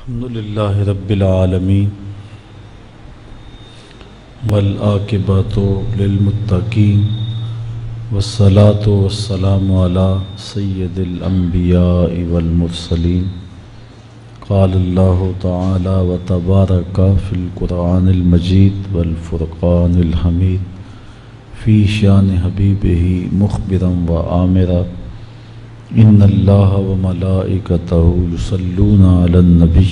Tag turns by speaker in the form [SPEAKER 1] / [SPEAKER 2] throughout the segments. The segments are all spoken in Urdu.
[SPEAKER 1] الحمد للہ رب العالمین والعاقبۃ للمتقین والصلاة والسلام علی سید الانبیاء والمرسلین قال اللہ تعالی وتبارک فی القرآن المجید والفرقان الحمید فی شان حبیبہ مخبرا وآمرا ان اللہ وملائکتہ یصلون علی النبی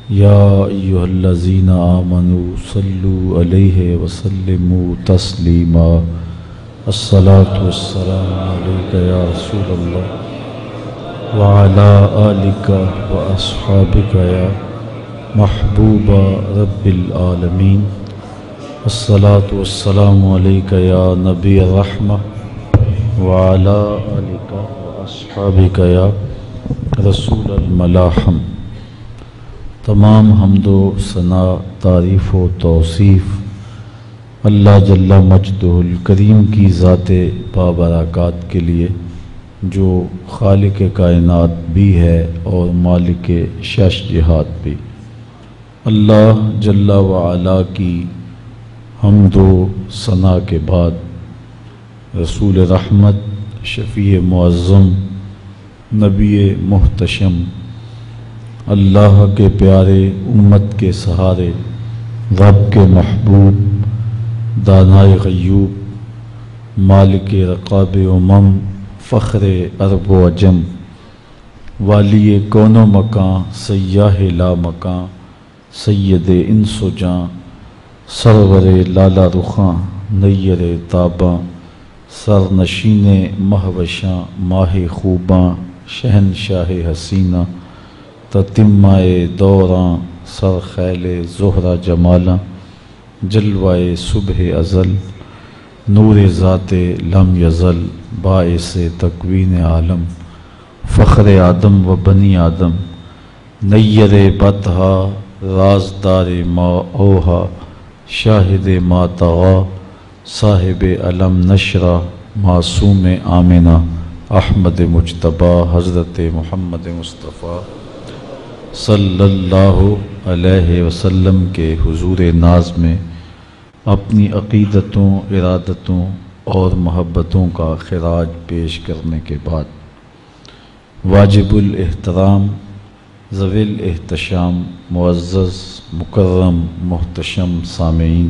[SPEAKER 1] یا ایہا الذین آمنوا صلوا علیہ وسلموا تسلیما الصلاة والسلام علیک یا رسول اللہ وعلی آلک واصحابک یا محبوب رب العالمین الصلاة والسلام علیک یا نبی الرحمہ وعلی آلک واصحابک یا رسول الملاحم۔ تمام حمد و ثنا، تعریف و توصیف اللہ جل مجدہ الکریم کی ذات بابرکات کے لیے، جو خالق کائنات بھی ہے اور مالک شش جہات بھی۔ اللہ جل وعلا کی حمد و ثنا کے بعد رسول رحمت، شفیع معظم، نبی محتشم، اللہ کے پیارے، امت کے سہارے، رب کے محبوب، دانائے غیوب، مالک رقاب امم، فخر عرب و عجم، والی کون و مکان، سیاہ لا مکان، سید انس و جاں، سرور لالا رخاں، نیر تاباں، سر نشین مہوشاں، ماہ خوباں، شہنشاہ حسینہ، تتمہ دوراں، سر خیل زہرہ جمالاں، جلوہ صبح ازل، نور ذات لم یزل، باعث تکوین عالم، فخر آدم و بنی آدم، نیر بطحا، رازدار ما اوہا، شاہد ما طغا، صاحب علم نشرہ، معصوم آمنہ، احمد مجتبی، حضرت محمد مصطفیٰ صلی اللہ علیہ وسلم کے حضور ناز میں اپنی عقیدتوں، ارادتوں اور محبتوں کا خراج پیش کرنے کے بعد، واجب الاحترام، ذوی الاحتشام، معزز، مکرم، محتشم سامعین،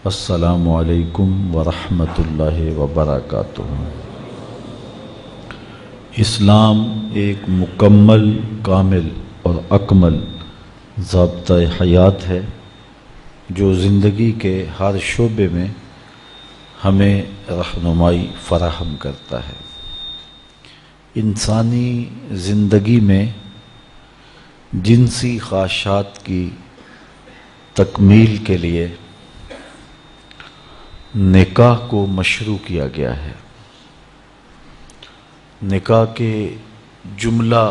[SPEAKER 1] السلام علیکم ورحمۃ اللہ وبرکاتہ۔ اسلام ایک مکمل، کامل اور اکمل ضابطہ حیات ہے جو زندگی کے ہر شعبے میں ہمیں رہنمائی فراہم کرتا ہے۔ انسانی زندگی میں جنسی خواہشات کی تکمیل کے لیے نکاح کو مشروع کیا گیا ہے۔ نکاح کے جملہ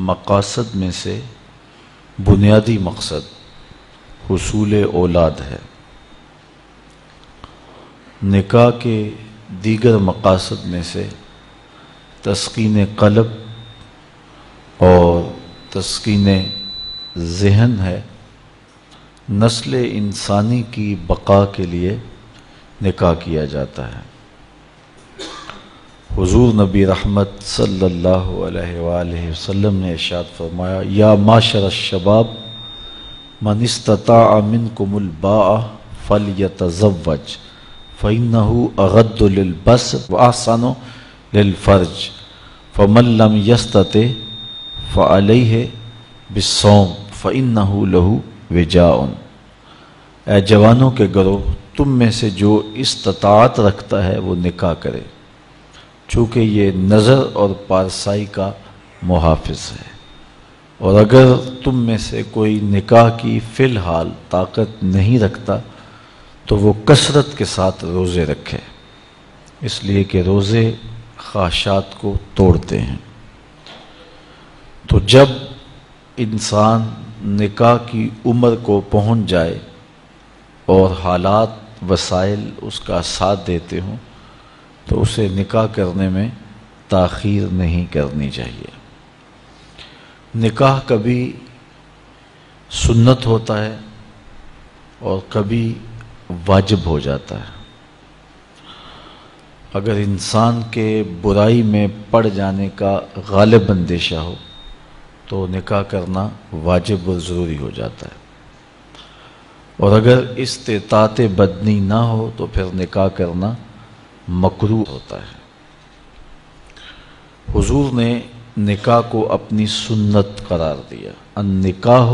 [SPEAKER 1] مقاصد میں سے بنیادی مقصد حصول اولاد ہے۔ نکاح کے دیگر مقاصد میں سے تسکین قلب اور تسکین ذہن ہے۔ نسل انسانی کی بقا کے لیے نکاح کیا جاتا ہے۔ حضور نبی رحمت صلی اللہ علیہ وآلہ وسلم نے ارشاد فرمایا، یا معاشر الشباب من استطاع منکم الباء فلیتزوج فإنہ اغض للبصر واحسن للفرج فمن لم یستطع فعلیہ بالصوم فإنہ لہ وجاء۔ اے جوانوں کے گروہ، تم میں سے جو استطاعت رکھتا ہے وہ نکاح کرے، چونکہ یہ نظر اور پارسائی کا محافظ ہے، اور اگر تم میں سے کوئی نکاح کی فی الحال طاقت نہیں رکھتا تو وہ کثرت کے ساتھ روزے رکھے، اس لیے کہ روزے خواہشات کو توڑتے ہیں۔ تو جب انسان نکاح کی عمر کو پہنچ جائے اور حالات، وسائل اس کا ساتھ دیتے ہوں تو اسے نکاح کرنے میں تاخیر نہیں کرنی چاہیے۔ نکاح کبھی سنت ہوتا ہے اور کبھی واجب ہو جاتا ہے۔ اگر انسان کے برائی میں پڑ جانے کا غالب اندیشہ ہو تو نکاح کرنا واجب اور ضروری ہو جاتا ہے، اور اگر استطاعت بدنی نہ ہو تو پھر نکاح کرنا مکروہ ہوتا ہے۔ حضور نے نکاح کو اپنی سنت قرار دیا، النکاح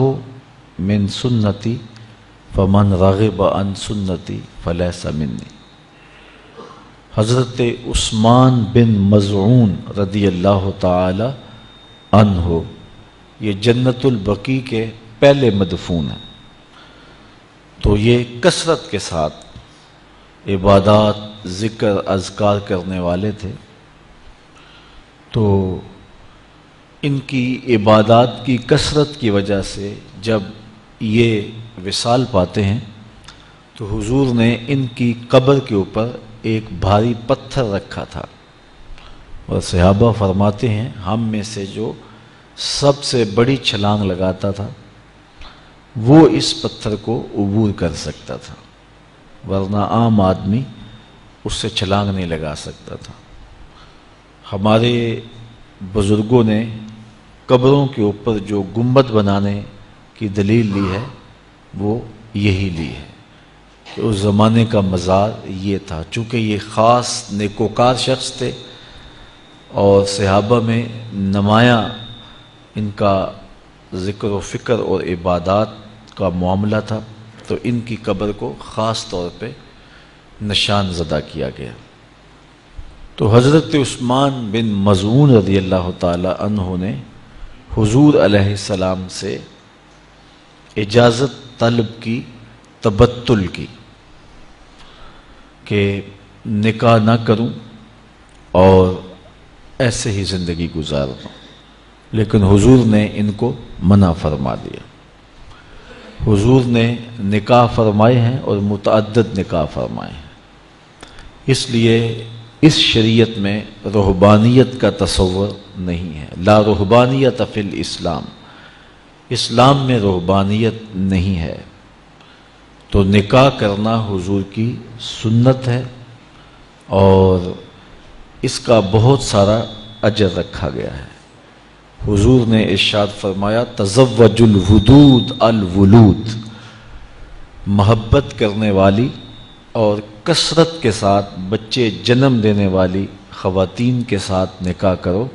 [SPEAKER 1] من سنتی فمن رغب عن سنتی فلیس منی۔ حضرت عثمان بن مظعون رضی اللہ تعالی عنہ یہ جنت البقیع کے پہلے مدفون ہیں، تو یہ کثرت کے ساتھ عبادات، ذکر، اذکار کرنے والے تھے۔ تو ان کی عبادات کی کثرت کی وجہ سے جب یہ وصال پاتے ہیں تو حضور نے ان کی قبر کے اوپر ایک بھاری پتھر رکھا تھا، اور صحابہ فرماتے ہیں ہم میں سے جو سب سے بڑی چھلانگ لگاتا تھا وہ اس پتھر کو عبور کر سکتا تھا، ورنہ عام آدمی اس سے چھلانگ نہیں لگا سکتا تھا۔ ہمارے بزرگوں نے قبروں کے اوپر جو گنبد بنانے کی دلیل لی ہے وہ یہی لی ہے کہ اس زمانے کا مزار یہ تھا، چونکہ یہ خاص نیکوکار شخص تھے اور صحابہ میں نمایاں ان کا ذکر و فکر اور عبادات کا معاملہ تھا، تو ان کی قبر کو خاص طور پہ نشان زدہ کیا گیا۔ تو حضرت عثمان بن مظعون رضی اللہ تعالی عنہ نے حضور علیہ السلام سے اجازت طلب کی، تبتل کی، کہ نکاح نہ کروں اور ایسے ہی زندگی گزاروں، لیکن حضور نے ان کو منع فرما دیا۔ حضور نے نکاح فرمائے ہیں اور متعدد نکاح فرمائے ہیں، اس لیے اس شریعت میں رہبانیت کا تصور نہیں ہے، لا رہبانیت فی الاسلام، اسلام میں رہبانیت نہیں ہے۔ تو نکاح کرنا حضور کی سنت ہے اور اس کا بہت سارا اجر رکھا گیا ہے۔ حضور نے ارشاد فرمایا تزوج الودود الولود، محبت کرنے والی اور کثرت کے ساتھ بچے جنم دینے والی خواتین کے ساتھ نکاح کرو،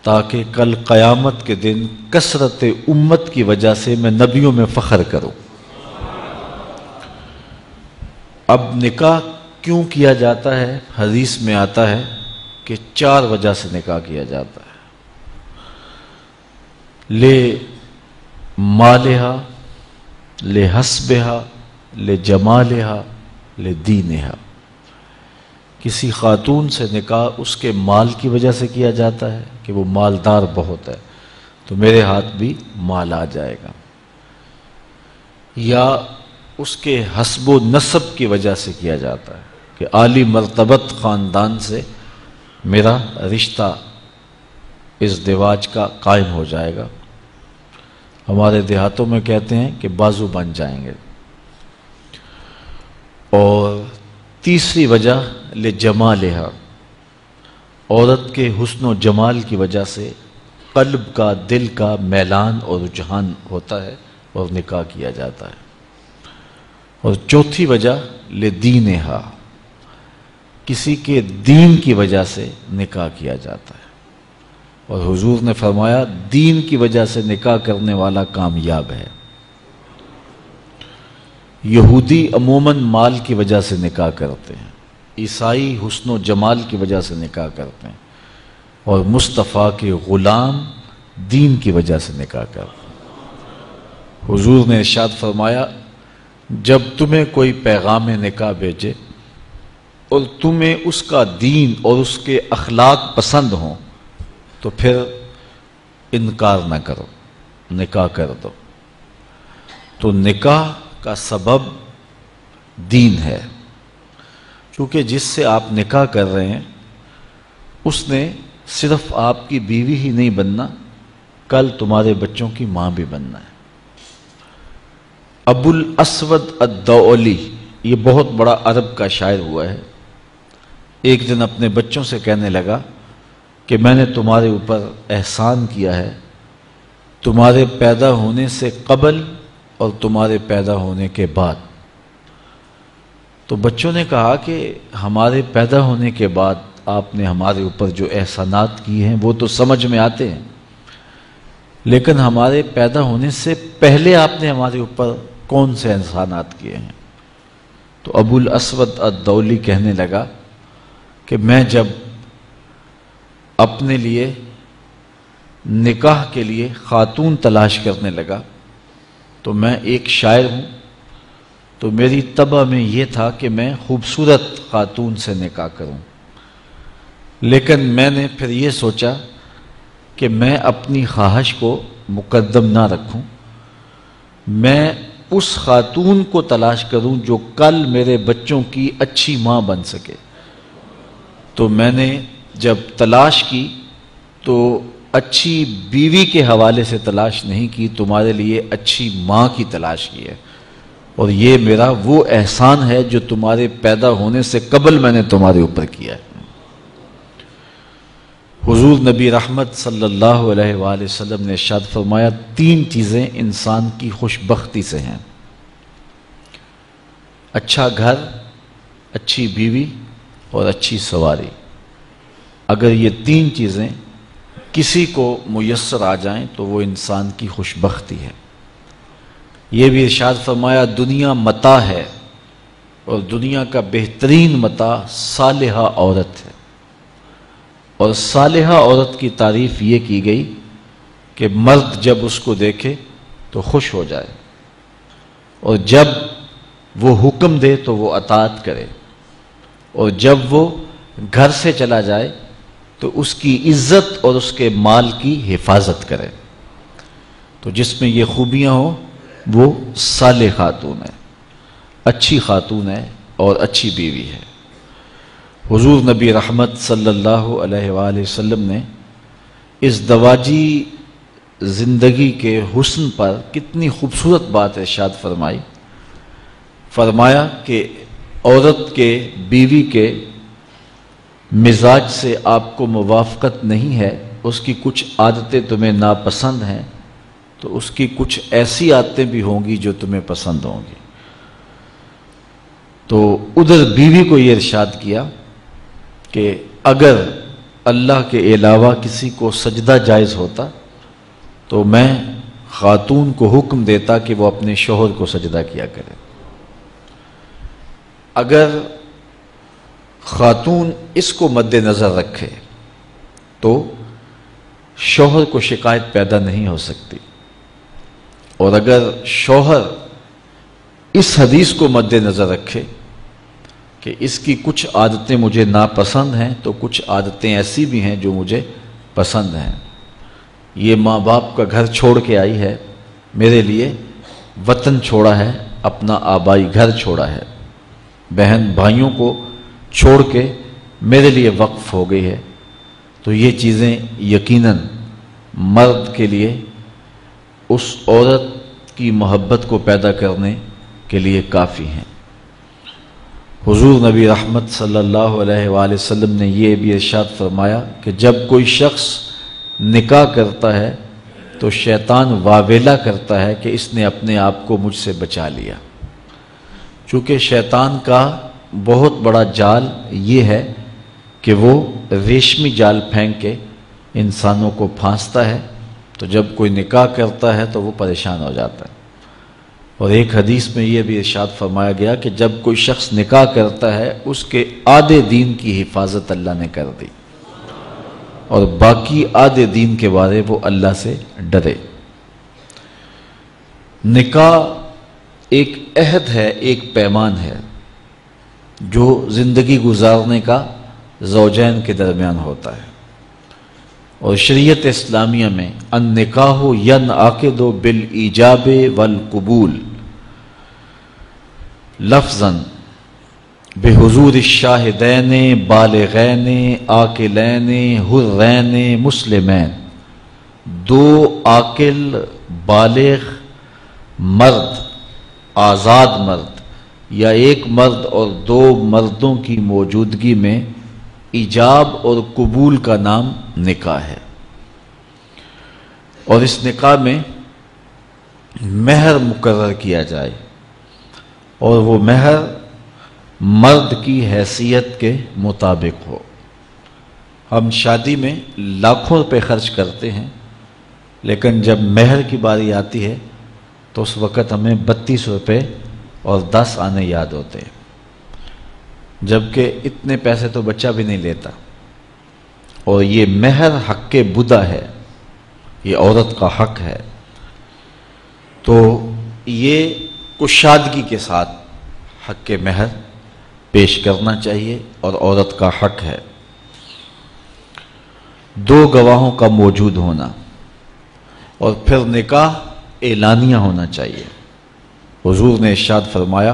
[SPEAKER 1] تاکہ کل قیامت کے دن کثرت امت کی وجہ سے میں نبیوں میں فخر کروں۔ اب نکاح کیوں کیا جاتا ہے؟ حدیث میں آتا ہے کہ 4 وجہ سے نکاح کیا جاتا ہے۔ لے مالہا، لے حسبہا، لے جمالہا، لے دینہا۔ کسی خاتون سے نکاح اس کے مال کی وجہ سے کیا جاتا ہے کہ وہ مالدار بہت ہے تو میرے ہاتھ بھی مال آ جائے گا، یا اس کے حسب و نسب کی وجہ سے کیا جاتا ہے کہ عالی مرتبت خاندان سے میرا رشتہ ازدواج کا قائم ہو جائے گا۔ ہمارے دیہاتوں میں کہتے ہیں کہ بازو بن جائیں گے۔ اور تیسری وجہ لجمالہا، عورت کے حسن و جمال کی وجہ سے قلب کا، دل کا میلان اور رجحان ہوتا ہے اور نکاح کیا جاتا ہے۔ اور چوتھی وجہ لدینہا، کسی کے دین کی وجہ سے نکاح کیا جاتا ہے، اور حضور نے فرمایا دین کی وجہ سے نکاح کرنے والا کامیاب ہے۔ یہودی عموماً مال کی وجہ سے نکاح کرتے ہیں، عیسائی حسن و جمال کی وجہ سے نکاح کرتے ہیں، اور مصطفیٰ کے غلام دین کی وجہ سے نکاح کرتے ہیں۔ حضور نے ارشاد فرمایا جب تمہیں کوئی پیغام نکاح بھیجے اور تمہیں اس کا دین اور اس کے اخلاق پسند ہوں تو پھر انکار نہ کرو، نکاح کر دو۔ تو نکاح کا سبب دین ہے، کیونکہ جس سے آپ نکاح کر رہے ہیں اس نے صرف آپ کی بیوی ہی نہیں بننا، کل تمہارے بچوں کی ماں بھی بننا ہے۔ ابو الاسود الدؤلی یہ بہت بڑا عرب کا شاعر ہوا ہے. ایک دن اپنے بچوں سے کہنے لگا کہ میں نے تمہارے اوپر احسان کیا ہے تمہارے پیدا ہونے سے قبل اور تمہارے پیدا ہونے کے بعد. تو بچوں نے کہا کہ ہمارے پیدا ہونے کے بعد آپ نے ہمارے اوپر جو احسانات کیے ہیں وہ تو سمجھ میں آتے ہیں، لیکن ہمارے پیدا ہونے سے پہلے آپ نے ہمارے اوپر کون سے احسانات کیے ہیں؟ تو ابو الاسود الدؤلی کہنے لگا کہ میں جب اپنے لیے نکاح کے لیے خاتون تلاش کرنے لگا تو میں ایک شاعر ہوں، تو میری طبع میں یہ تھا کہ میں خوبصورت خاتون سے نکاح کروں، لیکن میں نے پھر یہ سوچا کہ میں اپنی خواہش کو مقدم نہ رکھوں، میں اس خاتون کو تلاش کروں جو کل میرے بچوں کی اچھی ماں بن سکے. تو میں نے جب تلاش کی تو اچھی بیوی کے حوالے سے تلاش نہیں کی، تمہارے لیے اچھی ماں کی تلاش کی ہے، اور یہ میرا وہ احسان ہے جو تمہارے پیدا ہونے سے قبل میں نے تمہارے اوپر کیا ہے. حضور نبی رحمت صلی اللہ علیہ وآلہ وسلم نے ارشاد فرمایا 3 چیزیں انسان کی خوش بختی سے ہیں: اچھا گھر، اچھی بیوی اور اچھی سواری. اگر یہ 3 چیزیں کسی کو میسر آ جائیں تو وہ انسان کی خوش بختی ہے. یہ بھی ارشاد فرمایا دنیا متاع ہے اور دنیا کا بہترین متاع صالحہ عورت ہے. اور صالحہ عورت کی تعریف یہ کی گئی کہ مرد جب اس کو دیکھے تو خوش ہو جائے، اور جب وہ حکم دے تو وہ اطاعت کرے، اور جب وہ گھر سے چلا جائے تو اس کی عزت اور اس کے مال کی حفاظت کرے. تو جس میں یہ خوبیاں ہوں وہ صالح خاتون ہے، اچھی خاتون ہے اور اچھی بیوی ہے. حضور نبی رحمت صلی اللہ علیہ وآلہ وسلم نے اس دواجی زندگی کے حسن پر کتنی خوبصورت بات ارشاد فرمائی. فرمایا کہ عورت کے، بیوی کے مزاج سے آپ کو موافقت نہیں ہے، اس کی کچھ عادتیں تمہیں ناپسند ہیں، تو اس کی کچھ ایسی عادتیں بھی ہوں گی جو تمہیں پسند ہوں گی. تو ادھر بیوی کو یہ ارشاد کیا کہ اگر اللہ کے علاوہ کسی کو سجدہ جائز ہوتا تو میں خاتون کو حکم دیتا کہ وہ اپنے شوہر کو سجدہ کیا کرے. اگر خاتون اس کو مد نظر رکھے تو شوہر کو شکایت پیدا نہیں ہو سکتی، اور اگر شوہر اس حدیث کو مد نظر رکھے کہ اس کی کچھ عادتیں مجھے ناپسند ہیں تو کچھ عادتیں ایسی بھی ہیں جو مجھے پسند ہیں، یہ ماں باپ کا گھر چھوڑ کے آئی ہے، میرے لیے وطن چھوڑا ہے، اپنا آبائی گھر چھوڑا ہے، بہن بھائیوں کو چھوڑ کے میرے لیے وقف ہو گئی ہے، تو یہ چیزیں یقیناً مرد کے لیے اس عورت کی محبت کو پیدا کرنے کے لیے کافی ہیں. حضور نبی رحمت صلی اللہ علیہ وآلہ وسلم نے یہ بھی ارشاد فرمایا کہ جب کوئی شخص نکاح کرتا ہے تو شیطان واویلا کرتا ہے کہ اس نے اپنے آپ کو مجھ سے بچا لیا. چونکہ شیطان کا بہت بڑا جال یہ ہے کہ وہ ریشمی جال پھینک کے انسانوں کو پھانستا ہے، تو جب کوئی نکاح کرتا ہے تو وہ پریشان ہو جاتا ہے. اور ایک حدیث میں یہ بھی ارشاد فرمایا گیا کہ جب کوئی شخص نکاح کرتا ہے اس کے آدھے دین کی حفاظت اللہ نے کر دی، اور باقی آدھے دین کے بارے وہ اللہ سے ڈرے. نکاح ایک عہد ہے، ایک پیمان ہے جو زندگی گزارنے کا زوجین کے درمیان ہوتا ہے. اور شریعت اسلامیہ میں النکاح ینعقد بالایجاب والقبول لفظاً بحضور الشاہدین بالغین عاقلین حرین مسلمین. 2 عاقل بالغ مرد آزاد مرد یا ایک مرد اور دو مردوں کی موجودگی میں ایجاب اور قبول کا نام نکاح ہے، اور اس نکاح میں مہر مقرر کیا جائے اور وہ مہر مرد کی حیثیت کے مطابق ہو۔ ہم شادی میں لاکھوں روپے خرچ کرتے ہیں، لیکن جب مہر کی باری آتی ہے تو اس وقت ہمیں 32 روپے اور 10 آنے یاد ہوتے ہیں، جبکہ اتنے پیسے تو بچہ بھی نہیں لیتا۔ اور یہ مہر حق بدا ہے، یہ عورت کا حق ہے، تو یہ کشادگی کے ساتھ حق مہر پیش کرنا چاہیے اور عورت کا حق ہے۔ دو گواہوں کا موجود ہونا، اور پھر نکاح اعلانیہ ہونا چاہیے۔ حضور نے ارشاد فرمایا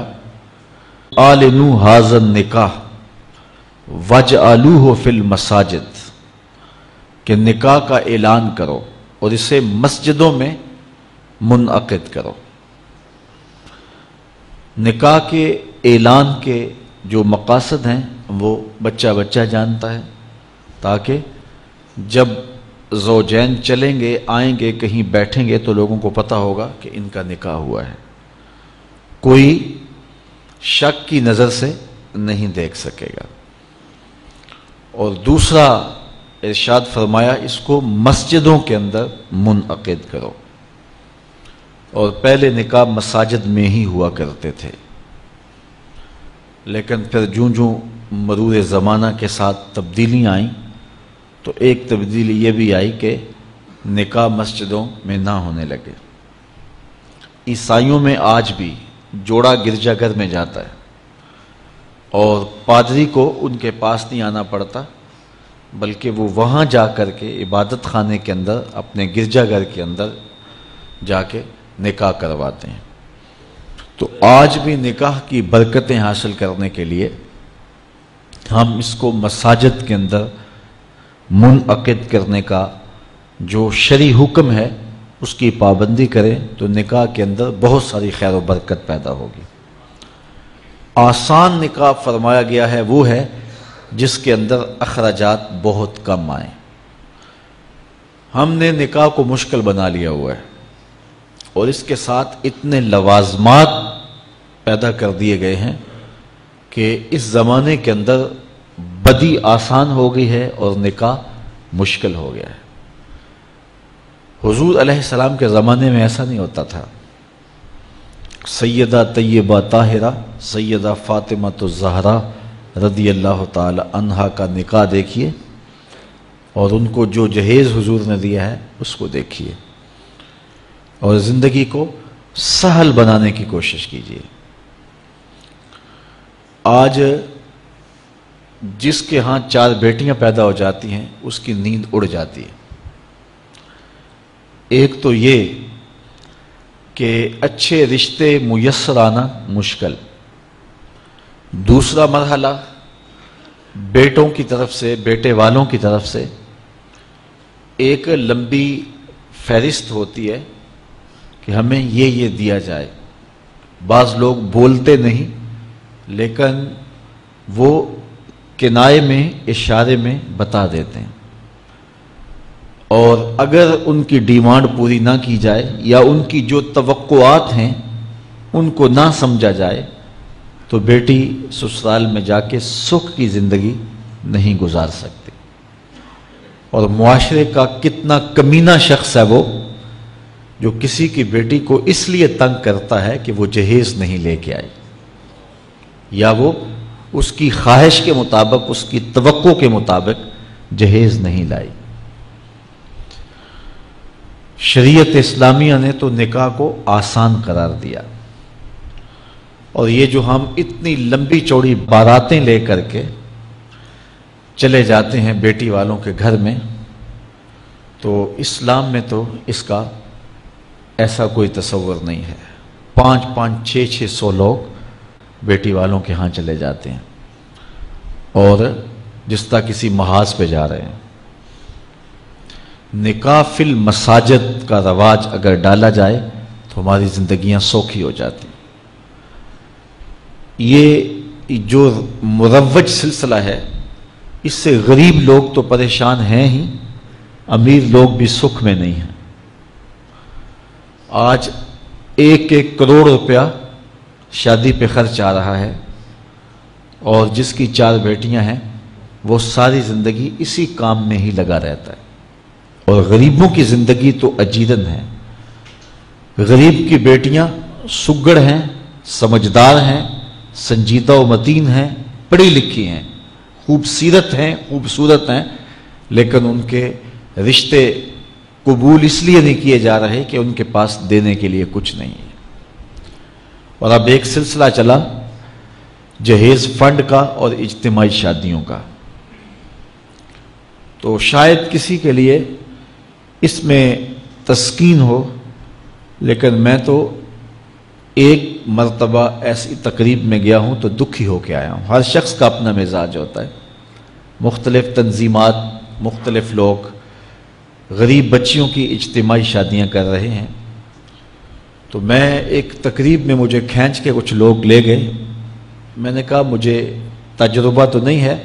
[SPEAKER 1] اعلنوا ھذا النکاح واجعلوہ فی المساجد، کہ نکاح کا اعلان کرو اور اسے مسجدوں میں منعقد کرو۔ نکاح کے اعلان کے جو مقاصد ہیں وہ بچہ بچہ جانتا ہے، تاکہ جب زوجین چلیں گے آئیں گے کہیں بیٹھیں گے تو لوگوں کو پتہ ہوگا کہ ان کا نکاح ہوا ہے، کوئی شک کی نظر سے نہیں دیکھ سکے گا۔ اور دوسرا ارشاد فرمایا اس کو مسجدوں کے اندر منعقد کرو، اور پہلے نکاح مساجد میں ہی ہوا کرتے تھے، لیکن پھر جوں مرور زمانہ کے ساتھ تبدیلیاں آئیں تو ایک تبدیلی یہ بھی آئی کہ نکاح مسجدوں میں نہ ہونے لگے۔ عیسائیوں میں آج بھی جوڑا گرجا گھر میں جاتا ہے اور پادری کو ان کے پاس نہیں آنا پڑتا، بلکہ وہ وہاں جا کر کے عبادت خانے کے اندر اپنے گرجا گھر کے اندر جا کے نکاح کرواتے ہیں۔ تو آج بھی نکاح کی برکتیں حاصل کرنے کے لیے ہم اس کو مساجد کے اندر منعقد کرنے کا جو شرعی حکم ہے اس کی پابندی کریں تو نکاح کے اندر بہت ساری خیر و برکت پیدا ہوگی۔ آسان نکاح فرمایا گیا ہے وہ ہے جس کے اندر اخراجات بہت کم آئیں۔ ہم نے نکاح کو مشکل بنا لیا ہوا ہے اور اس کے ساتھ اتنے لوازمات پیدا کر دیے گئے ہیں کہ اس زمانے کے اندر بدی آسان ہو گئی ہے اور نکاح مشکل ہو گیا ہے۔ حضور علیہ السلام کے زمانے میں ایسا نہیں ہوتا تھا۔ سیدہ طیبہ طاہرہ سیدہ فاطمہ الزہرا رضی اللہ تعالی عنہا کا نکاح دیکھیے اور ان کو جو جہیز حضور نے دیا ہے اس کو دیکھیے، اور زندگی کو سہل بنانے کی کوشش کیجیے۔ آج جس کے ہاں 4 بیٹیاں پیدا ہو جاتی ہیں اس کی نیند اڑ جاتی ہے۔ ایک تو یہ کہ اچھے رشتے میسر آنا مشکل، دوسرا مرحلہ بیٹوں کی طرف سے بیٹے والوں کی طرف سے ایک لمبی فہرست ہوتی ہے کہ ہمیں یہ دیا جائے۔ بعض لوگ بولتے نہیں لیکن وہ کنائے میں اشارے میں بتا دیتے ہیں، اور اگر ان کی ڈیمانڈ پوری نہ کی جائے یا ان کی جو توقعات ہیں ان کو نہ سمجھا جائے تو بیٹی سسرال میں جا کے سکھ کی زندگی نہیں گزار سکتی۔ اور معاشرے کا کتنا کمینہ شخص ہے وہ جو کسی کی بیٹی کو اس لیے تنگ کرتا ہے کہ وہ جہیز نہیں لے کے آئی، یا وہ اس کی خواہش کے مطابق اس کی توقع کے مطابق جہیز نہیں لائی۔ شریعت اسلامیہ نے تو نکاح کو آسان قرار دیا، اور یہ جو ہم اتنی لمبی چوڑی باراتیں لے کر کے چلے جاتے ہیں بیٹی والوں کے گھر میں، تو اسلام میں تو اس کا ایسا کوئی تصور نہیں ہے۔ 500 600 لوگ بیٹی والوں کے ہاں چلے جاتے ہیں اور جس طرح کسی محاذ پہ جا رہے ہیں۔ نکاح فی المساجد کا رواج اگر ڈالا جائے تو ہماری زندگیاں سوکھی ہو جاتی ہیں۔ یہ جو مروج سلسلہ ہے اس سے غریب لوگ تو پریشان ہیں ہی، امیر لوگ بھی سکھ میں نہیں ہیں۔ آج 1 کروڑ روپیہ شادی پہ خرچ آ رہا ہے، اور جس کی 4 بیٹیاں ہیں وہ ساری زندگی اسی کام میں ہی لگا رہتا ہے۔ اور غریبوں کی زندگی تو اجیرن ہے۔ غریب کی بیٹیاں سگڑ ہیں، سمجھدار ہیں، سنجیدہ و متین ہیں، پڑھی لکھی ہیں، خوبصورت ہیں، لیکن ان کے رشتے قبول اس لیے نہیں کیے جا رہے کہ ان کے پاس دینے کے لیے کچھ نہیں ہے۔ اور اب ایک سلسلہ چلا جہیز فنڈ کا اور اجتماعی شادیوں کا، تو شاید کسی کے لیے اس میں تسکین ہو، لیکن میں تو ایک مرتبہ ایسی تقریب میں گیا ہوں تو دکھی ہو کے آیا ہوں۔ ہر شخص کا اپنا مزاج ہوتا ہے، مختلف تنظیمات، مختلف لوگ غریب بچیوں کی اجتماعی شادیاں کر رہے ہیں، تو میں ایک تقریب میں مجھے کھینچ کے کچھ لوگ لے گئے۔ میں نے کہا مجھے تجربہ تو نہیں ہے،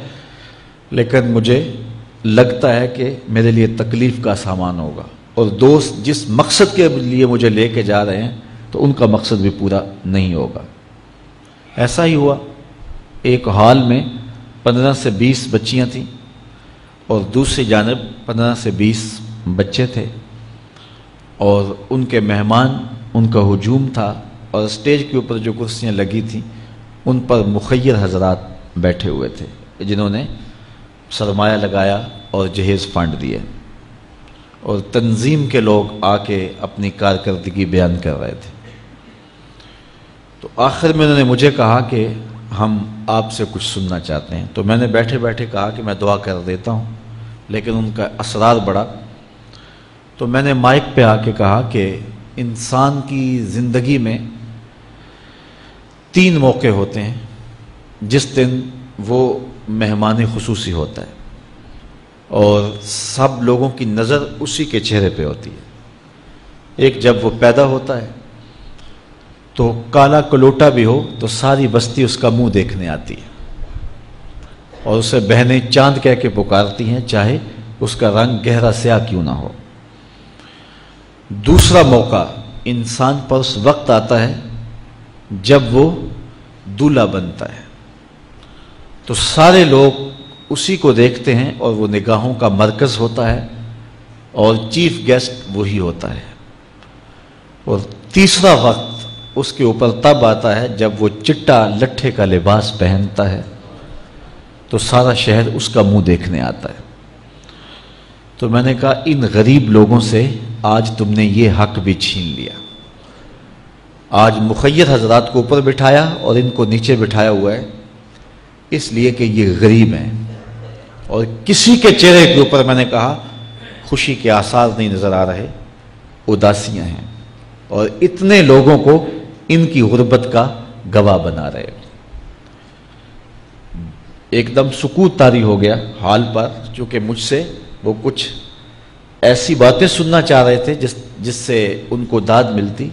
[SPEAKER 1] لیکن مجھے لگتا ہے کہ میرے لیے تکلیف کا سامان ہوگا، اور دوست جس مقصد کے لیے مجھے لے کے جا رہے ہیں تو ان کا مقصد بھی پورا نہیں ہوگا۔ ایسا ہی ہوا، ایک ہال میں 15 سے 20 بچیاں تھیں، اور دوسری جانب 15 سے 20 بچے تھے، اور ان کے مہمان، ان کا ہجوم تھا، اور اسٹیج کے اوپر جو کرسیاں لگی تھیں ان پر مخیر حضرات بیٹھے ہوئے تھے جنہوں نے سرمایہ لگایا اور جہیز فنڈ دیے، اور تنظیم کے لوگ آ کے اپنی کارکردگی بیان کر رہے تھے۔ تو آخر میں انہوں نے مجھے کہا کہ ہم آپ سے کچھ سننا چاہتے ہیں، تو میں نے بیٹھے بیٹھے کہا کہ میں دعا کر دیتا ہوں، لیکن ان کا اسرار بڑا۔ تو میں نے مائک پہ آ کے کہا کہ انسان کی زندگی میں 3 موقع ہوتے ہیں جس دن وہ مہمان خصوصی ہوتا ہے، اور سب لوگوں کی نظر اسی کے چہرے پہ ہوتی ہے۔ ایک جب وہ پیدا ہوتا ہے تو کالا کلوٹا بھی ہو تو ساری بستی اس کا منہ دیکھنے آتی ہے، اور اسے بہنیں چاند کہہ کے پکارتی ہیں، چاہے اس کا رنگ گہرا سیاہ کیوں نہ ہو۔ دوسرا موقع انسان پر اس وقت آتا ہے جب وہ دولہا بنتا ہے، تو سارے لوگ اسی کو دیکھتے ہیں، اور وہ نگاہوں کا مرکز ہوتا ہے، اور چیف گیسٹ وہی ہوتا ہے۔ اور تیسرا وقت اس کے اوپر تب آتا ہے جب وہ چٹا لٹھے کا لباس پہنتا ہے، تو سارا شہر اس کا منہ دیکھنے آتا ہے۔ تو میں نے کہا ان غریب لوگوں سے آج تم نے یہ حق بھی چھین لیا۔ آج مخیر حضرات کو اوپر بٹھایا اور ان کو نیچے بٹھایا ہوا ہے، اس لیے کہ یہ غریب ہیں، اور کسی کے چہرے کے اوپر میں نے کہا خوشی کے آثار نہیں نظر آ رہے، اداسیاں ہیں، اور اتنے لوگوں کو ان کی غربت کا گواہ بنا رہے۔ ایک دم سکوت طاری ہو گیا حال پر، چونکہ مجھ سے وہ کچھ ایسی باتیں سننا چاہ رہے تھے جس سے ان کو داد ملتی۔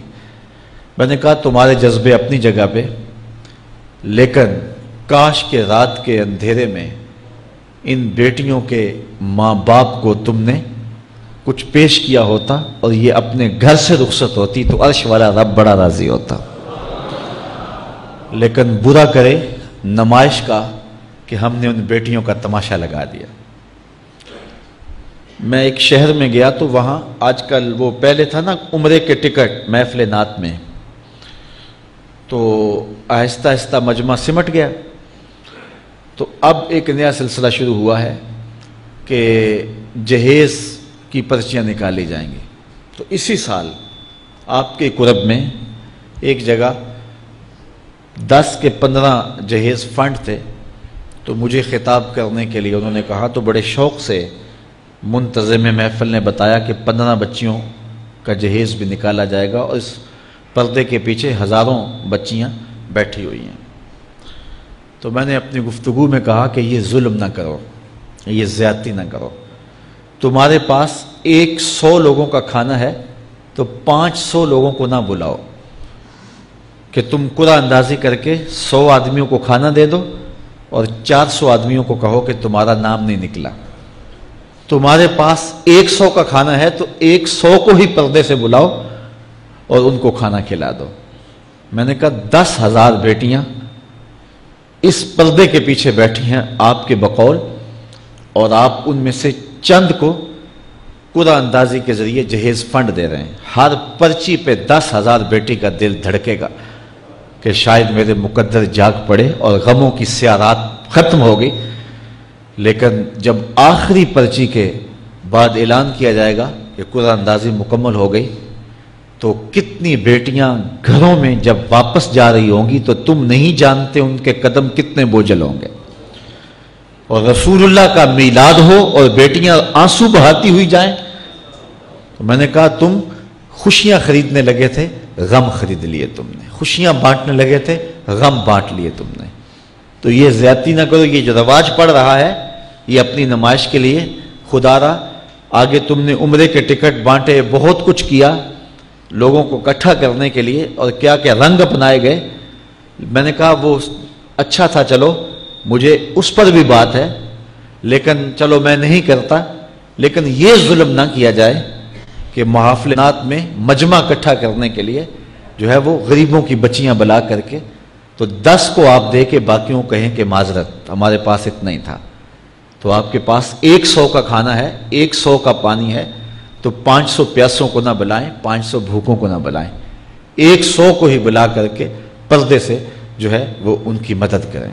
[SPEAKER 1] میں نے کہا تمہارے جذبے اپنی جگہ پہ، لیکن کاش کے رات کے اندھیرے میں ان بیٹیوں کے ماں باپ کو تم نے کچھ پیش کیا ہوتا اور یہ اپنے گھر سے رخصت ہوتی تو عرش والا رب بڑا راضی ہوتا۔ لیکن برا کرے نمائش کا کہ ہم نے ان بیٹیوں کا تماشا لگا دیا۔ میں ایک شہر میں گیا تو وہاں آج کل وہ پہلے تھا نا عمرے کے ٹکٹ محفل نعت میں، تو آہستہ آہستہ مجمع سمٹ گیا، تو اب ایک نیا سلسلہ شروع ہوا ہے کہ جہیز کی پرچیاں نکالی جائیں گی۔ تو اسی سال آپ کے قرب میں ایک جگہ 10 کے 15 جہیز فنڈ تھے، تو مجھے خطاب کرنے کے لیے انہوں نے کہا، تو بڑے شوق سے منتظم محفل نے بتایا کہ 15 بچیوں کا جہیز بھی نکالا جائے گا، اور اس پردے کے پیچھے ہزاروں بچیاں بیٹھی ہوئی ہیں۔ تو میں نے اپنی گفتگو میں کہا کہ یہ ظلم نہ کرو، یہ زیادتی نہ کرو، تمہارے پاس 100 لوگوں کا کھانا ہے تو 500 لوگوں کو نہ بلاؤ کہ تم قرعہ اندازی کر کے 100 آدمیوں کو کھانا دے دو اور 400 آدمیوں کو کہو کہ تمہارا نام نہیں نکلا. تمہارے پاس 100 کا کھانا ہے تو 100 کو ہی پردے سے بلاؤ اور ان کو کھانا کھلا دو. میں نے کہا 10,000 بیٹیاں اس پردے کے پیچھے بیٹھی ہیں آپ کے بقول، اور آپ ان میں سے چند کو قرعہ اندازی کے ذریعے جہیز فنڈ دے رہے ہیں. ہر پرچی پہ 10,000 بیٹی کا دل دھڑکے گا کہ شاید میرے مقدر جاگ پڑے اور غموں کی سیاہ رات ختم ہو گئی. لیکن جب آخری پرچی کے بعد اعلان کیا جائے گا کہ قرعہ اندازی مکمل ہو گئی، تو کتنی بیٹیاں گھروں میں جب واپس جا رہی ہوں گی تو تم نہیں جانتے ان کے قدم کتنے بوجھل ہوں گے. اور رسول اللہ کا میلاد ہو اور بیٹیاں آنسو بہاتی ہوئی جائیں. تو میں نے کہا تم خوشیاں خریدنے لگے تھے، غم خرید لیے تم نے. خوشیاں بانٹنے لگے تھے، غم بانٹ لیے تم نے. تو یہ زیادتی نہ کرو. یہ جو رواج پڑ رہا ہے یہ اپنی نمائش کے لیے. خدا را آگے تم نے عمرے کے ٹکٹ بانٹے، بہت کچھ کیا لوگوں کو اکٹھا کرنے کے لیے، اور کیا کیا رنگ اپنائے گئے. میں نے کہا وہ اچھا تھا، چلو مجھے اس پر بھی بات ہے، لیکن چلو میں نہیں کرتا. لیکن یہ ظلم نہ کیا جائے کہ محافلات میں مجمع اکٹھا کرنے کے لیے جو ہے وہ غریبوں کی بچیاں بلا کر کے تو 10 کو آپ دے کے باقیوں کو کہیں کہ معذرت ہمارے پاس اتنا ہی تھا. تو آپ کے پاس 100 کا کھانا ہے، 100 کا پانی ہے، تو 500 پیاسوں کو نہ بلائیں، 500 بھوکوں کو نہ بلائیں. 100 کو ہی بلا کر کے پردے سے جو ہے وہ ان کی مدد کریں.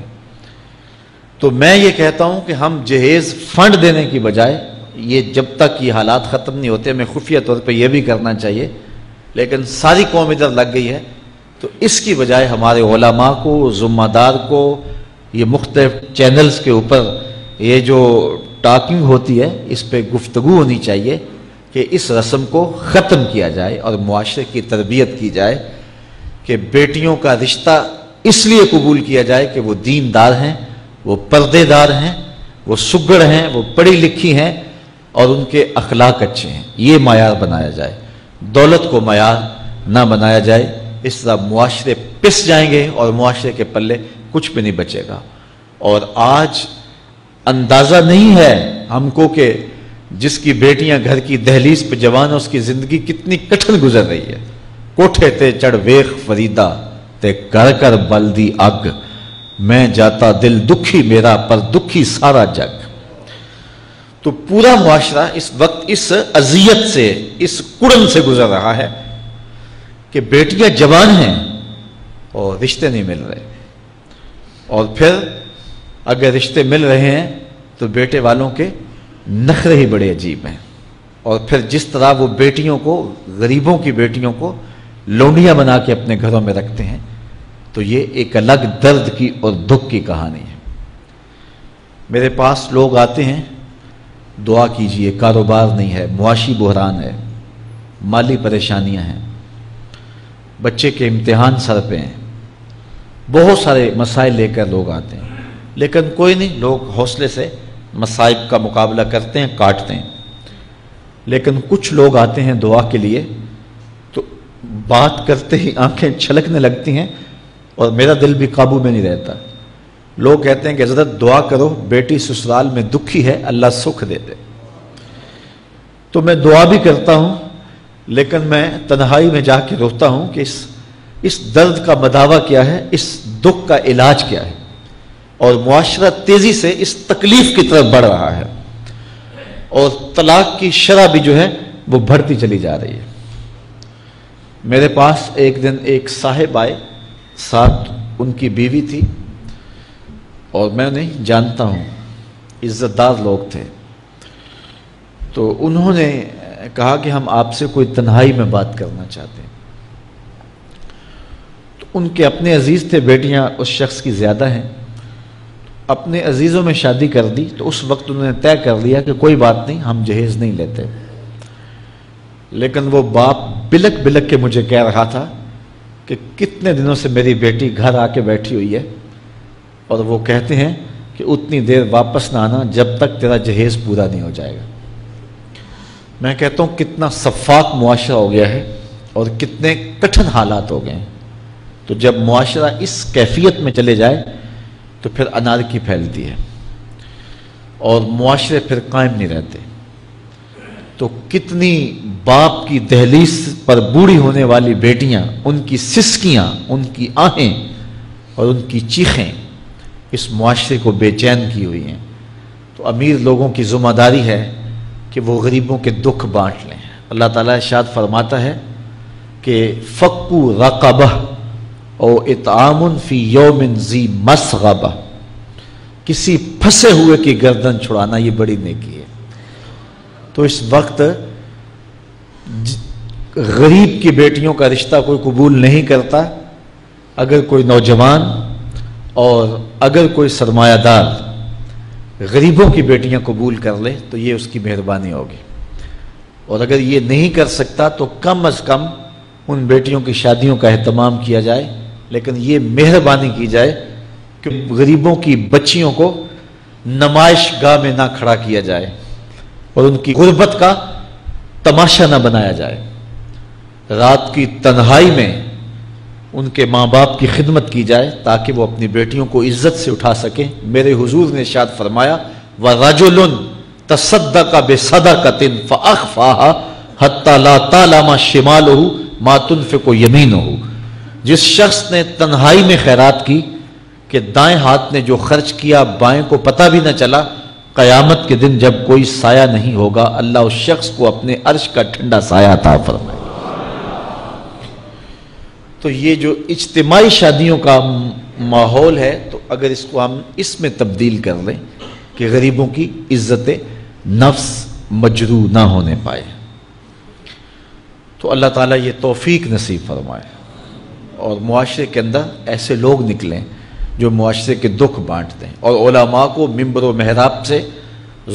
[SPEAKER 1] تو میں یہ کہتا ہوں کہ ہم جہیز فنڈ دینے کی بجائے، یہ جب تک یہ حالات ختم نہیں ہوتے، ہمیں خفیہ طور پہ یہ بھی کرنا چاہیے. لیکن ساری قوم ادھر لگ گئی ہے، تو اس کی بجائے ہمارے علماء کو، ذمہ دار کو، یہ مختلف چینلز کے اوپر یہ جو ٹاکنگ ہوتی ہے اس پہ گفتگو ہونی چاہیے کہ اس رسم کو ختم کیا جائے اور معاشرے کی تربیت کی جائے کہ بیٹیوں کا رشتہ اس لیے قبول کیا جائے کہ وہ دیندار ہیں، وہ پردے دار ہیں، وہ سگڑ ہیں، وہ پڑھی لکھی ہیں اور ان کے اخلاق اچھے ہیں. یہ معیار بنایا جائے، دولت کو معیار نہ بنایا جائے. اس طرح معاشرے پس جائیں گے اور معاشرے کے پلے کچھ بھی نہیں بچے گا. اور آج اندازہ نہیں ہے ہم کو کہ جس کی بیٹیاں گھر کی دہلیز پہ جوان ہے اس کی زندگی کتنی کٹھن گزر رہی ہے. کوٹھے تے چڑھ ویخ فریدا تے کر کر بلدی اگ، میں جاتا دل دکھی میرا پر دکھی سارا جگ. تو پورا معاشرہ اس وقت اس اذیت سے، اس کڑن سے گزر رہا ہے کہ بیٹیاں جوان ہیں اور رشتے نہیں مل رہے. اور پھر اگر رشتے مل رہے ہیں تو بیٹے والوں کے نخرے ہی بڑے عجیب ہیں. اور پھر جس طرح وہ بیٹیوں کو، غریبوں کی بیٹیوں کو لونڈیاں بنا کے اپنے گھروں میں رکھتے ہیں، تو یہ ایک الگ درد کی اور دکھ کی کہانی ہے. میرے پاس لوگ آتے ہیں، دعا کیجئے، کاروبار نہیں ہے، معاشی بحران ہے، مالی پریشانیاں ہیں، بچے کے امتحان سر پہ ہیں، بہت سارے مسائل لے کر لوگ آتے ہیں. لیکن کوئی نہیں، لوگ حوصلے سے مصائب کا مقابلہ کرتے ہیں، کاٹتے ہیں. لیکن کچھ لوگ آتے ہیں دعا کے لیے تو بات کرتے ہی آنکھیں چھلکنے لگتی ہیں اور میرا دل بھی قابو میں نہیں رہتا. لوگ کہتے ہیں کہ حضرت دعا کرو، بیٹی سسرال میں دکھی ہے، اللہ سکھ دے دے. تو میں دعا بھی کرتا ہوں، لیکن میں تنہائی میں جا کے روتا ہوں کہ اس درد کا مداوع کیا ہے، اس دکھ کا علاج کیا ہے. اور معاشرہ تیزی سے اس تکلیف کی طرف بڑھ رہا ہے اور طلاق کی شرح بھی جو ہے وہ بڑھتی چلی جا رہی ہے. میرے پاس ایک دن ایک صاحب آئے، ساتھ ان کی بیوی تھی اور میں انہیں جانتا ہوں، عزت دار لوگ تھے. تو انہوں نے کہا کہ ہم آپ سے کوئی تنہائی میں بات کرنا چاہتے ہیں. تو ان کے اپنے عزیز تھے، بیٹیاں اس شخص کی زیادہ ہیں، اپنے عزیزوں میں شادی کر دی. تو اس وقت انہوں نے طے کر لیا کہ کوئی بات نہیں، ہم جہیز نہیں لیتے. لیکن وہ باپ بلک بلک کے مجھے کہہ رہا تھا کہ کتنے دنوں سے میری بیٹی گھر آ کے بیٹھی ہوئی ہے اور وہ کہتے ہیں کہ اتنی دیر واپس نہ آنا جب تک تیرا جہیز پورا نہیں ہو جائے گا. میں کہتا ہوں کتنا صفاق معاشرہ ہو گیا ہے اور کتنے کٹھن حالات ہو گئے ہیں. تو جب معاشرہ اس کیفیت میں چلے جائے تو پھر انارکی پھیلتی ہے اور معاشرے پھر قائم نہیں رہتے. تو کتنی باپ کی دہلیز پر بوڑھی ہونے والی بیٹیاں، ان کی سسکیاں، ان کی آہیں اور ان کی چیخیں اس معاشرے کو بے چین کی ہوئی ہیں. تو امیر لوگوں کی ذمہ داری ہے کہ وہ غریبوں کے دکھ بانٹ لیں. اللہ تعالیٰ ارشاد فرماتا ہے کہ فکو رقبہ او اطعام فی یوم ذی مسغبہ، کسی پھنسے ہوئے کی گردن چھڑانا یہ بڑی نیکی ہے. تو اس وقت غریب کی بیٹیوں کا رشتہ کوئی قبول نہیں کرتا. اگر کوئی نوجوان اور اگر کوئی سرمایہ دار غریبوں کی بیٹیاں قبول کر لے تو یہ اس کی مہربانی ہوگی، اور اگر یہ نہیں کر سکتا تو کم از کم ان بیٹیوں کی شادیوں کا اہتمام کیا جائے، لیکن یہ مہربانی کی جائے کہ غریبوں کی بچیوں کو نمائش گاہ میں نہ کھڑا کیا جائے اور ان کی غربت کا تماشا نہ بنایا جائے. رات کی تنہائی میں ان کے ماں باپ کی خدمت کی جائے تاکہ وہ اپنی بیٹیوں کو عزت سے اٹھا سکیں. میرے حضور نے ارشاد فرمایا وَرَجُلٌ تَصَدَّقَ بِصَدَقَةٍ فَأَخْفَاهَا حَتَّى لَا تَعْلَمَ شِمَالُهُ مَا تُنْفِقُ يَمِينُهُ، جس شخص نے تنہائی میں خیرات کی کہ دائیں ہاتھ نے جو خرچ کیا بائیں کو پتہ بھی نہ چلا، قیامت کے دن جب کوئی سایہ نہیں ہوگا اللہ اس شخص کو اپنے عرش کا ٹھنڈا سایہ عطا فرمائے. تو یہ جو اجتماعی شادیوں کا ماحول ہے، تو اگر اس کو ہم اس میں تبدیل کر لیں کہ غریبوں کی عزت نفس مجروح نہ ہونے پائے، تو اللہ تعالیٰ یہ توفیق نصیب فرمائے اور معاشرے کے اندر ایسے لوگ نکلیں جو معاشرے کے دکھ بانٹتے ہیں. اور علماء کو ممبر و محراب سے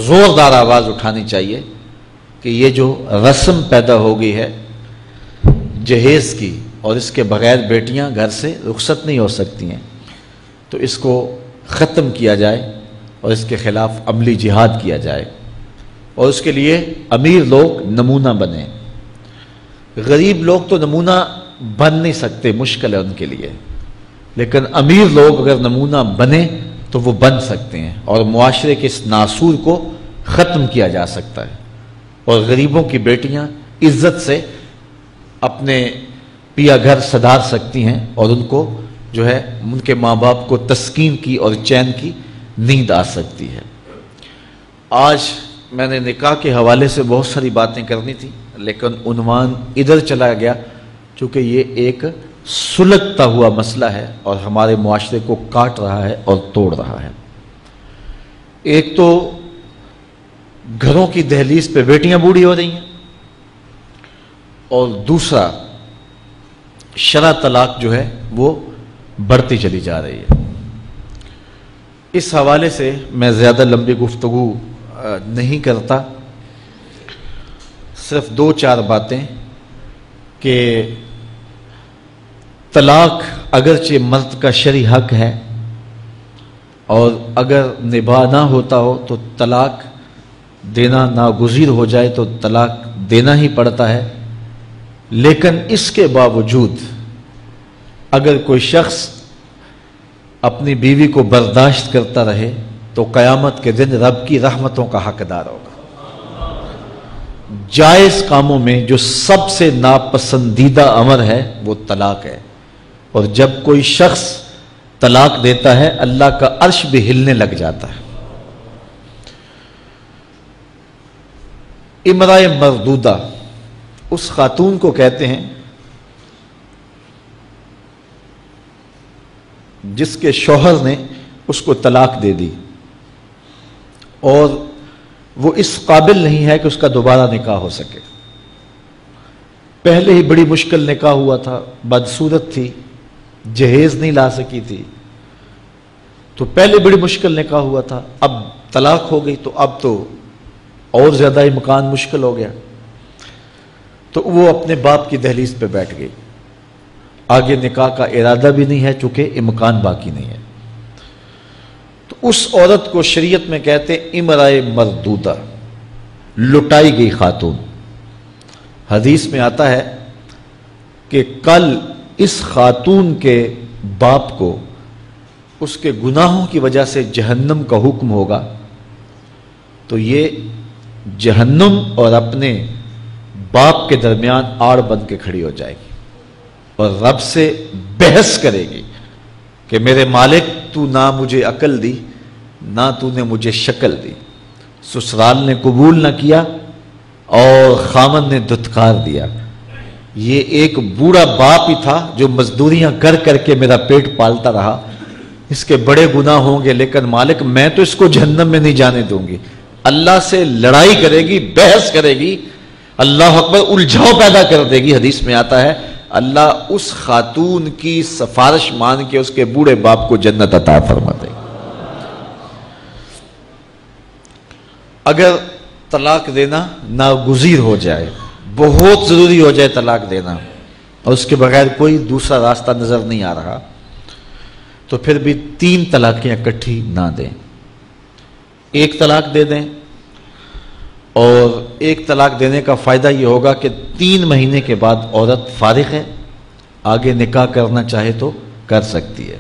[SPEAKER 1] زوردار آواز اٹھانی چاہیے کہ یہ جو رسم پیدا ہو گئی ہے جہیز کی، اور اس کے بغیر بیٹیاں گھر سے رخصت نہیں ہو سکتی ہیں، تو اس کو ختم کیا جائے اور اس کے خلاف عملی جہاد کیا جائے. اور اس کے لیے امیر لوگ نمونہ بنیں. غریب لوگ تو نمونہ بن نہیں سکتے، مشکل ہے ان کے لیے، لیکن امیر لوگ اگر نمونہ بنیں تو وہ بن سکتے ہیں اور معاشرے کے اس ناسور کو ختم کیا جا سکتا ہے. اور غریبوں کی بیٹیاں عزت سے اپنے پیا گھر سدھار سکتی ہیں اور ان کو جو ہے ان کے ماں باپ کو تسکین کی اور چین کی نیند آ سکتی ہے. آج میں نے نکاح کے حوالے سے بہت ساری باتیں کرنی تھی، لیکن عنوان ادھر چلا گیا چونکہ یہ ایک سلگتا ہوا مسئلہ ہے اور ہمارے معاشرے کو کاٹ رہا ہے اور توڑ رہا ہے. ایک تو گھروں کی دہلیز پہ بیٹیاں بوڑھی ہو رہی ہیں، اور دوسرا شرع طلاق جو ہے وہ بڑھتی چلی جا رہی ہے. اس حوالے سے میں زیادہ لمبی گفتگو نہیں کرتا، صرف 2-4 باتیں کہ طلاق اگرچہ مرد کا شرعی حق ہے اور اگر نباہ نہ ہوتا ہو تو طلاق دینا ناگزیر ہو جائے تو طلاق دینا ہی پڑتا ہے، لیکن اس کے باوجود اگر کوئی شخص اپنی بیوی کو برداشت کرتا رہے تو قیامت کے دن رب کی رحمتوں کا حقدار ہوگا. جائز کاموں میں جو سب سے ناپسندیدہ امر ہے وہ طلاق ہے، اور جب کوئی شخص طلاق دیتا ہے اللہ کا عرش بھی ہلنے لگ جاتا ہے. امرأہ مردودہ اس خاتون کو کہتے ہیں جس کے شوہر نے اس کو طلاق دے دی اور وہ اس قابل نہیں ہے کہ اس کا دوبارہ نکاح ہو سکے. پہلے ہی بڑی مشکل نکاح ہوا تھا، بدصورت تھی، جہیز نہیں لا سکی تھی، تو پہلے بڑی مشکل نکاح ہوا تھا، اب طلاق ہو گئی تو اب تو اور زیادہ امکان مشکل ہو گیا. تو وہ اپنے باپ کی دہلیز پہ بیٹھ گئی، آگے نکاح کا ارادہ بھی نہیں ہے چونکہ امکان باقی نہیں ہے. تو اس عورت کو شریعت میں کہتے امرأہ مردودہ، لٹائی گئی خاتون. حدیث میں آتا ہے کہ کل اس خاتون کے باپ کو اس کے گناہوں کی وجہ سے جہنم کا حکم ہوگا تو یہ جہنم اور اپنے باپ کے درمیان آڑ بن کے کھڑی ہو جائے گی اور رب سے بحث کرے گی کہ میرے مالک تو نہ مجھے عقل دی نہ تو نے مجھے شکل دی، سسرال نے قبول نہ کیا اور خامن نے دھتکار دیا۔ یہ ایک بوڑھا باپ ہی تھا جو مزدوریاں کر کر کے میرا پیٹ پالتا رہا، اس کے بڑے گناہ ہوں گے لیکن مالک میں تو اس کو جہنم میں نہیں جانے دوں گی۔ اللہ سے لڑائی کرے گی، بحث کرے گی، اللہ اکبر، الجھاؤ پیدا کر دے گی۔ حدیث میں آتا ہے اللہ اس خاتون کی سفارش مان کے اس کے بوڑھے باپ کو جنت عطا فرما دے گا۔ اگر طلاق دینا ناگزیر ہو جائے، بہت ضروری ہو جائے طلاق دینا اور اس کے بغیر کوئی دوسرا راستہ نظر نہیں آ رہا تو پھر بھی 3 طلاقیں اکٹھی نہ دیں، 1 طلاق دے دیں۔ اور 1 طلاق دینے کا فائدہ یہ ہوگا کہ 3 مہینے کے بعد عورت فارغ ہے، آگے نکاح کرنا چاہے تو کر سکتی ہے۔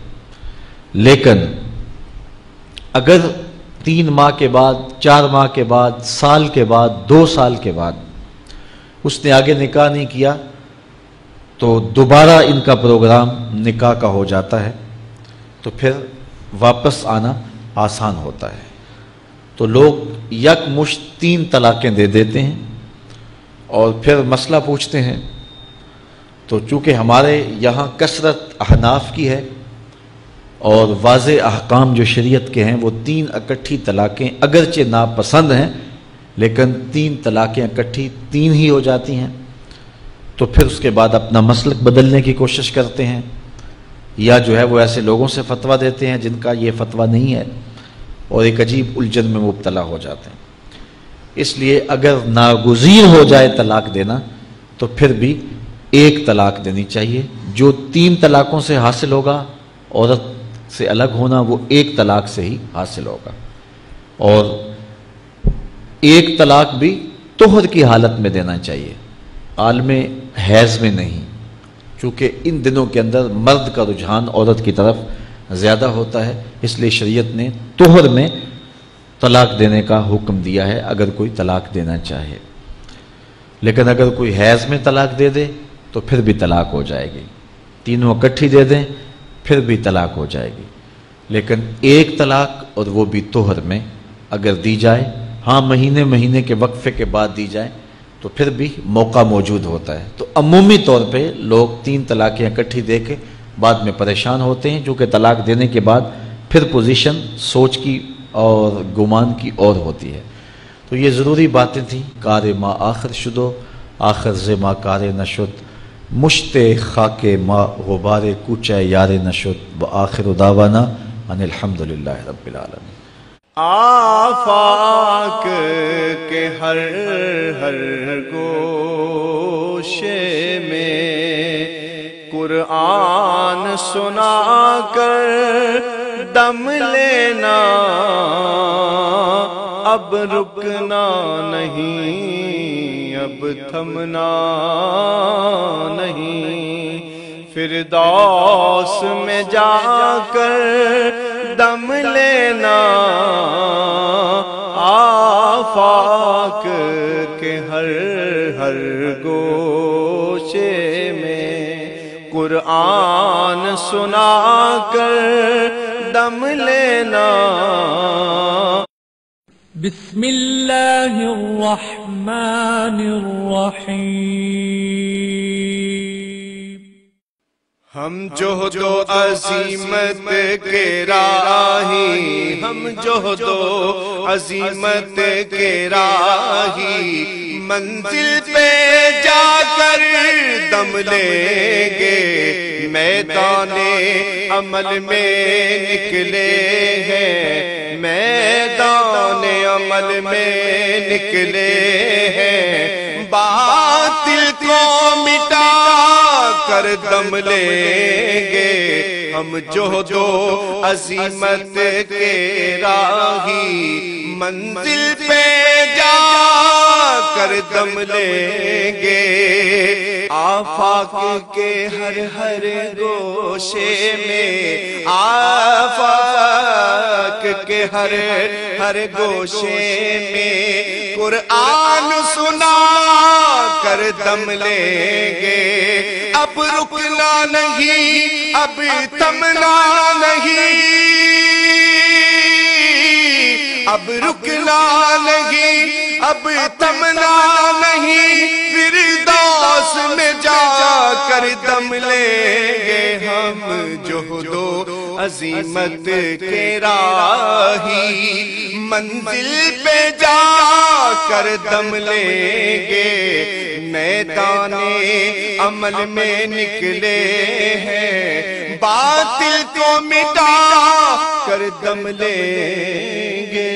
[SPEAKER 1] لیکن اگر 3 ماہ کے بعد، 4 ماہ کے بعد، سال کے بعد، 2 سال کے بعد اس نے آگے نکاح نہیں کیا تو دوبارہ ان کا پروگرام نکاح کا ہو جاتا ہے تو پھر واپس آنا آسان ہوتا ہے۔ تو لوگ یک مشت 3 طلاقیں دے دیتے ہیں اور پھر مسئلہ پوچھتے ہیں۔ تو چونکہ ہمارے یہاں کثرت احناف کی ہے اور واضح احکام جو شریعت کے ہیں وہ 3 اکٹھی طلاقیں اگرچہ ناپسند ہیں لیکن 3 طلاقیں اکٹھی 3 ہی ہو جاتی ہیں، تو پھر اس کے بعد اپنا مسلک بدلنے کی کوشش کرتے ہیں یا جو ہے وہ ایسے لوگوں سے فتویٰ دیتے ہیں جن کا یہ فتویٰ نہیں ہے اور ایک عجیب الجھن میں مبتلا ہو جاتے ہیں۔ اس لیے اگر ناگزیر ہو جائے طلاق دینا تو پھر بھی 1 طلاق دینی چاہیے۔ جو 3 طلاقوں سے حاصل ہوگا عورت سے الگ ہونا وہ 1 طلاق سے ہی حاصل ہوگا، اور 1 طلاق بھی طہر کی حالت میں دینا چاہیے، عالم حیض میں نہیں، چونکہ ان دنوں کے اندر مرد کا رجحان عورت کی طرف زیادہ ہوتا ہے، اس لیے شریعت نے طہر میں طلاق دینے کا حکم دیا ہے اگر کوئی طلاق دینا چاہے۔ لیکن اگر کوئی حیض میں طلاق دے دے تو پھر بھی طلاق ہو جائے گی، تینوں اکٹھی دے دیں پھر بھی طلاق ہو جائے گی۔ لیکن 1 طلاق اور وہ بھی طہر میں اگر دی جائے، ہاں مہینے کے وقفے کے بعد دی جائے تو پھر بھی موقع موجود ہوتا ہے۔ تو عمومی طور پہ لوگ 3 طلاقیں اکٹھی دے کے بعد میں پریشان ہوتے ہیں، چونکہ طلاق دینے کے بعد پھر پوزیشن سوچ کی اور گمان کی اور ہوتی ہے۔ تو یہ ضروری باتیں تھیں۔ کار ما آخر شدو آخر ز ما کار نشد، مشت خاک ما غبار کوچہ یار نشد، وآخر دعوانا ان الحمدللہ رب العالمین۔
[SPEAKER 2] آفاق کے ہر گوشے میں قرآن سنا کر دم لینا، اب رکنا نہیں، اب تھمنا نہیں، فردوس میں جا کر دم لینا، آفاق کے ہر گوشے میں قرآن سنا کر دم لینا۔
[SPEAKER 3] بسم اللہ الرحمن الرحیم۔
[SPEAKER 2] ہم جہد و عظیمت کے راہی، ہم جہد و عظیمت کے راہی، منزل پہ جا کر دم لیں گے، میدان عمل میں نکلے ہیں، میدان عمل میں نکلے ہیں، باطل کو مٹا کر دم لیں گے، ہم جہد و عظیمت کے راہی، منزل پہ جا کر دم لیں گے، آفاق کے ہر ہر گوشے میں، آفاق کے ہر ہر گوشے میں قرآن سنا کر دم لیں گے۔ اب رکنا نہیں، اب تھمنا نہیں، اب رکنا نہیں، اب تھمنا نہیں، فردوس میں جا کر دم لیں گے ہم، جہد و عزیمت کے راہی منزل پہ جا کر دم لیں گے، میدان عمل میں نکلے ہیں، باطل کو مٹا کر دم لیں گے۔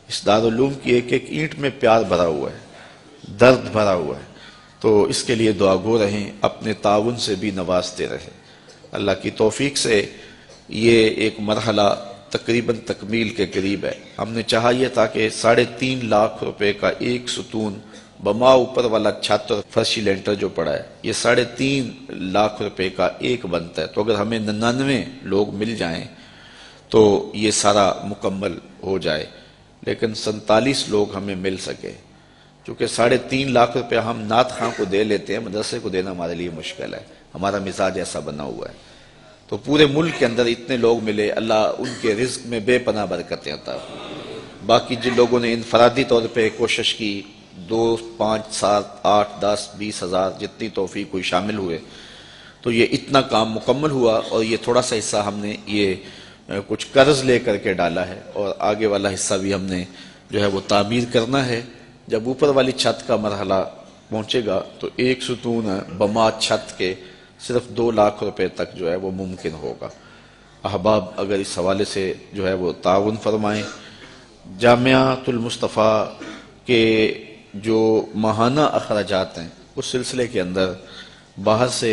[SPEAKER 1] اس دارالعلوم کی ایک ایک اینٹ میں پیار بھرا ہوا ہے، درد بھرا ہوا ہے، تو اس کے لیے دعا گو رہیں، اپنے تعاون سے بھی نوازتے رہیں۔ اللہ کی توفیق سے یہ ایک مرحلہ تقریباً تکمیل کے قریب ہے۔ ہم نے چاہا یہ تھا کہ 3.5 لاکھ روپے کا ایک ستون بما اوپر والا چھت اور فرشی لینٹر جو پڑا ہے، یہ 3.5 لاکھ روپے کا ایک بنتا ہے، تو اگر ہمیں 99 لوگ مل جائیں تو یہ سارا مکمل ہو جائے، لیکن 47 لوگ ہمیں مل سکے، چونکہ 3.5 لاکھ روپے ہم نعت خاں کو دے لیتے ہیں، مدرسے کو دینا ہمارے لیے مشکل ہے، ہمارا مزاج ایسا بنا ہوا ہے۔ تو پورے ملک کے اندر اتنے لوگ ملے، اللہ ان کے رزق میں بے پناہ برکتیں عطا۔ باقی جن لوگوں نے انفرادی طور پہ کوشش کی، 2، 5، 7، 8، 10، 20 ہزار جتنی توفیق کوئی شامل ہوئے، تو یہ اتنا کام مکمل ہوا، اور یہ تھوڑا سا حصہ ہم نے یہ کچھ قرض لے کر کے ڈالا ہے، اور آگے والا حصہ بھی ہم نے جو ہے وہ تعمیر کرنا ہے۔ جب اوپر والی چھت کا مرحلہ پہنچے گا تو ایک ستون بما چھت کے صرف 2 لاکھ روپے تک جو ہے وہ ممکن ہوگا۔ احباب اگر اس حوالے سے جو ہے وہ تعاون فرمائیں۔ جامعۃ المصطفیٰ کے جو ماہانہ اخراجات ہیں اس سلسلے کے اندر باہر سے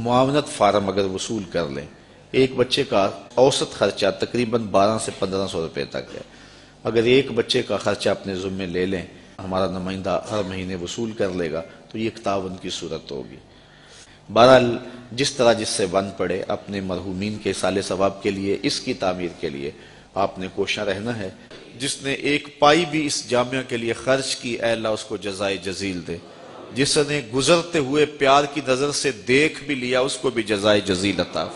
[SPEAKER 1] معاونت فارم اگر وصول کر لیں، ایک بچے کا اوسط خرچہ تقریباً 1200 سے 1500 روپے تک ہے۔ اگر ایک بچے کا خرچہ اپنے ذمے لے لیں، ہمارا نمائندہ ہر مہینے وصول کر لے گا، تو یہ ایک تعاون کی صورت ہوگی۔ بہرحال جس طرح جس سے بن پڑے، اپنے مرحومین کے اصالِ ثواب کے لیے، اس کی تعمیر کے لیے آپ نے کوشاں رہنا ہے۔ جس نے ایک پائی بھی اس جامعہ کے لیے خرچ کی، اے اللہ اس کو جزائے جزیل دے۔ جس نے گزرتے ہوئے پیار کی نظر سے دیکھ بھی لیا، اس کو بھی جزائے جزیل عطا۔